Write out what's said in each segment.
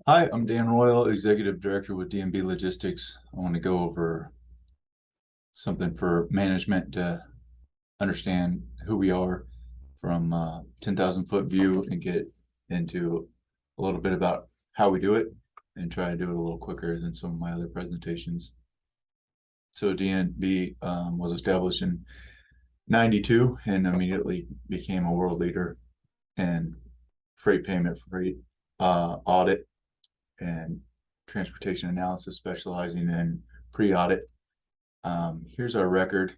Hi, I'm Dan Royal, Executive Director with D&B Logistics. I want to go over something for management to understand who we are from 10,000 foot view and get into a little bit about how we do it and try to do it a little quicker than some of my other presentations. So D&B was established in 92 and immediately became a world leader in freight payment, freight audit, and transportation analysis, specializing in pre-audit. Here's our record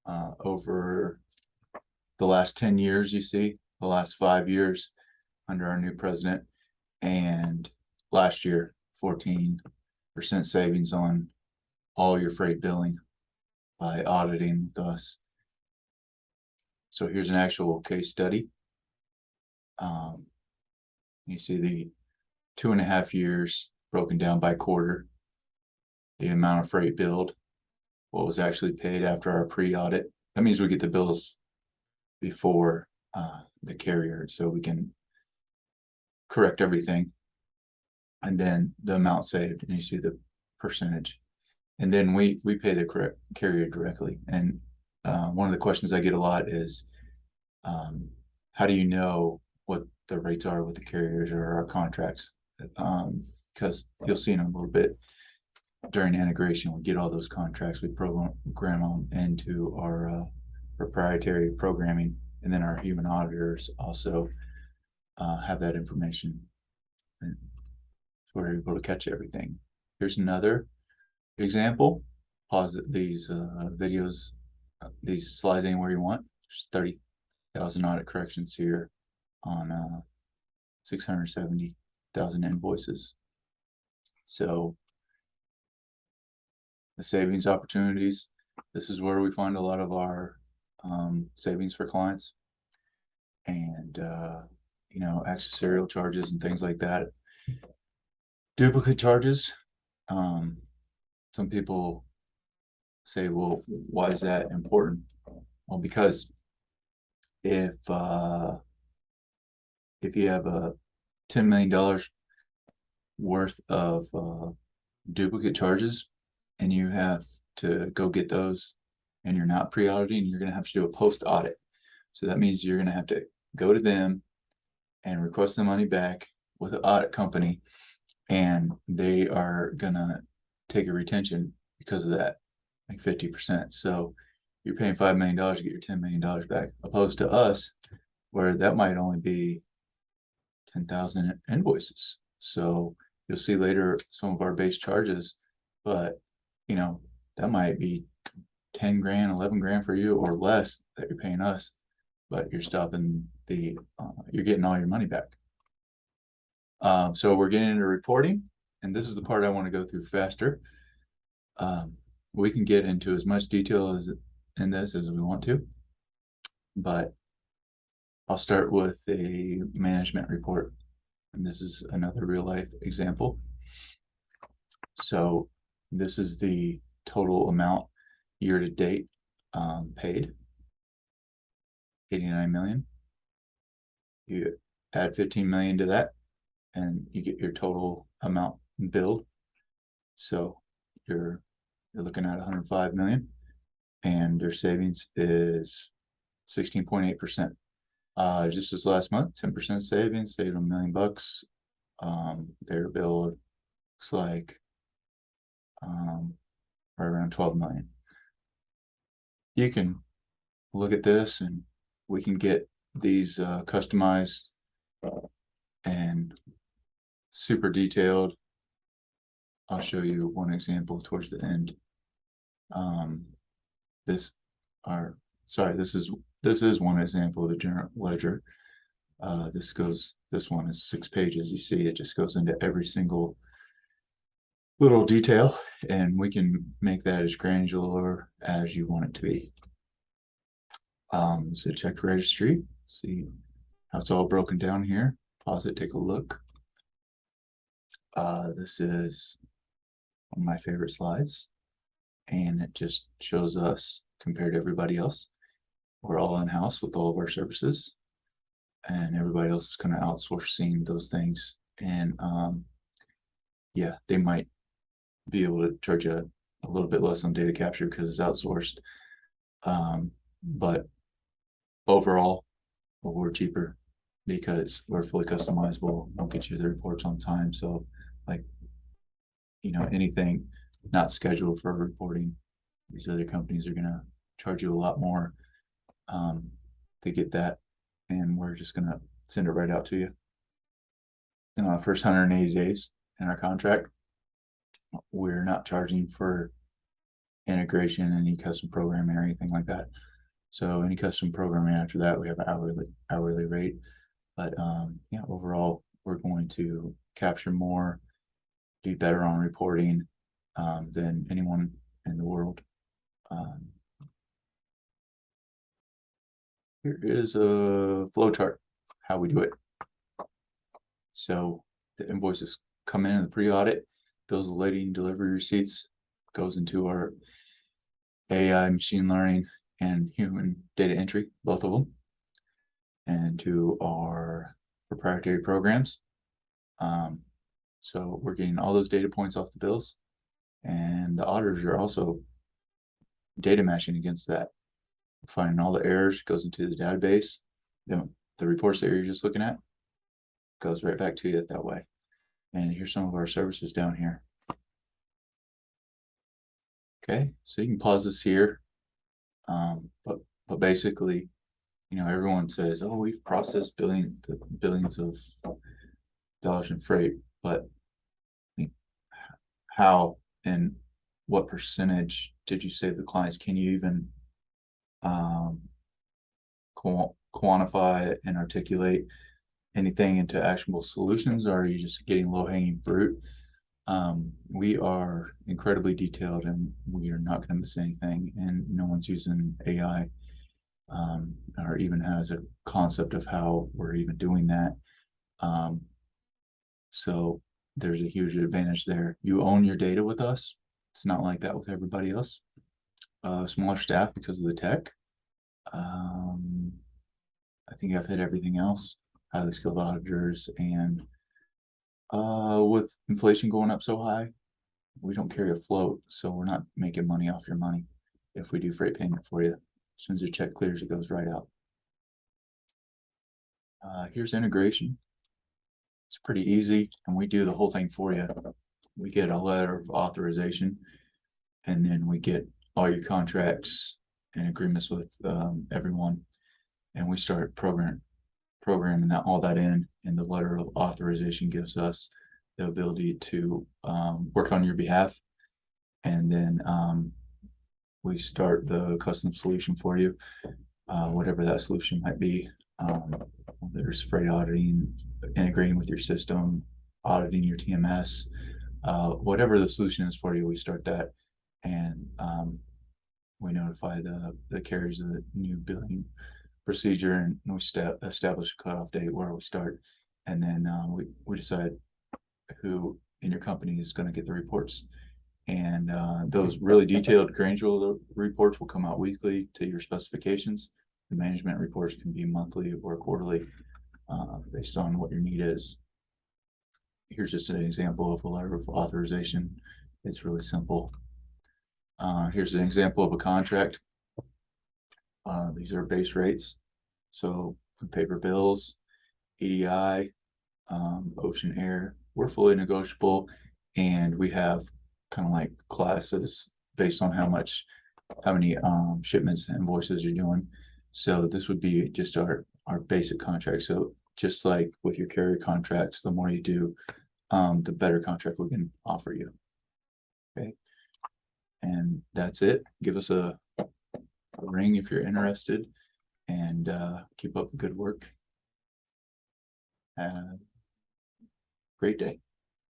over the last 10 years. You see the last 5 years under our new president, and last year 14% savings on all your freight billing by auditing with us. So here's an actual case study. You see the 2.5 years broken down by quarter, the amount of freight billed, what was actually paid after our pre-audit. That means we get the bills before the carrier, so we can correct everything. And then the amount saved, and you see the percentage. And then we pay the correct carrier directly. And one of the questions I get a lot is, how do you know what the rates are with the carriers or our contracts? Because you'll see in a little bit during integration, we get all those contracts, we program them into our proprietary programming, and then our human auditors also have that information, and we're able to catch everything. Here's another example. Pause these videos, these slides anywhere you want. There's 30,000 audit corrections here on 670,000 invoices. So the savings opportunities, this is where we find a lot of our savings for clients, and accessorial charges and things like that. Duplicate charges. Some people say, well, why is that important? Well, because if you have a $10 million worth of duplicate charges and you have to go get those and you're not pre-auditing, you're going to have to do a post-audit. So that means you're going to have to go to them and request the money back with an audit company, and they are going to take a retention because of that, like 50%. So you're paying $5 million to get your $10 million back, opposed to us, where that might only be 10,000 invoices. So you'll see later some of our base charges, but that might be 10 grand, 11 grand for you or less that you're paying us, but you're stopping you're getting all your money back. So we're getting into reporting, and this is the part I want to go through faster. We can get into as much detail in this as we want to, but I'll start with a management report, and this is another real life example. So this is the total amount year to date paid, 89 million. You add 15 million to that, and you get your total amount billed. So you're looking at 105 million, and their savings is 16.8%. Just this last month, 10% savings, saved $1 million. Their bill looks like right around 12 million. You can look at this, and we can get these customized and super detailed. I'll show you one example towards the end. This is one example of the general ledger. This one is 6 pages. You see, it just goes into every single little detail, and we can make that as granular as you want it to be. So check registry, see how it's all broken down here. Pause it, take a look. This is one of my favorite slides, and it just shows us compared to everybody else. We're all in-house with all of our services, and everybody else is kind of outsourcing those things and yeah, they might be able to charge you a little bit less on data capture because it's outsourced. But overall, we're cheaper because we're fully customizable. We'll get you the reports on time. So, like, anything not scheduled for reporting, these other companies are gonna charge you a lot more to get that, and we're just gonna send it right out to you. First 180 days in our contract, we're not charging for integration, any custom programming or anything like that. So any custom programming after that, we have an hourly rate. But yeah, overall, we're going to capture more, be better on reporting than anyone in the world. Here is a flow chart, how we do it. So the invoices come in the pre-audit, bills of lading, delivery receipts, goes into our AI, machine learning, and human data entry, both of them, and to our proprietary programs. So we're getting all those data points off the bills, and the auditors are also data matching against that, finding all the errors, goes into the database. Then the reports that you're just looking at goes right back to you that way. And here's some of our services down here. Okay, so you can pause this here. But basically, everyone says, oh, we've processed billions of dollars in freight, but how and what percentage did you save the clients? Can you even quantify and articulate anything into actionable solutions, or are you just getting low-hanging fruit? We are incredibly detailed, and we are not going to miss anything, and no one's using AI or even has a concept of how we're even doing that. So there's a huge advantage there. You own your data with us. It's not like that with everybody else. Smaller staff because of the tech. I think I've hit everything else. Highly skilled auditors, and with inflation going up so high, we don't carry a float, so we're not making money off your money if we do freight payment for you. As soon as your check clears, it goes right out. Here's integration. It's pretty easy, and we do the whole thing for you. We get a letter of authorization, and then we get all your contracts and agreements with everyone, and we start programming all that in, and the letter of authorization gives us the ability to work on your behalf, and then we start the custom solution for you, whatever that solution might be. There's freight auditing, integrating with your system, auditing your TMS, whatever the solution is for you, we start that, and we notify the carriers of the new billing procedure, and we establish a cutoff date where we start, and then we decide who in your company is going to get the reports. And those really detailed granular reports will come out weekly to your specifications. The management reports can be monthly or quarterly based on what your need is. Here's just an example of a letter of authorization. It's really simple. Here's an example of a contract. These are base rates. So paper bills, EDI, ocean air, we're fully negotiable, and we have kind of like classes based on how many shipments and invoices you're doing. So this would be just our basic contract. So just like with your carrier contracts, the more you do, the better contract we can offer you. Okay, and that's it. Give us a ring if you're interested, and keep up the good work. Great day.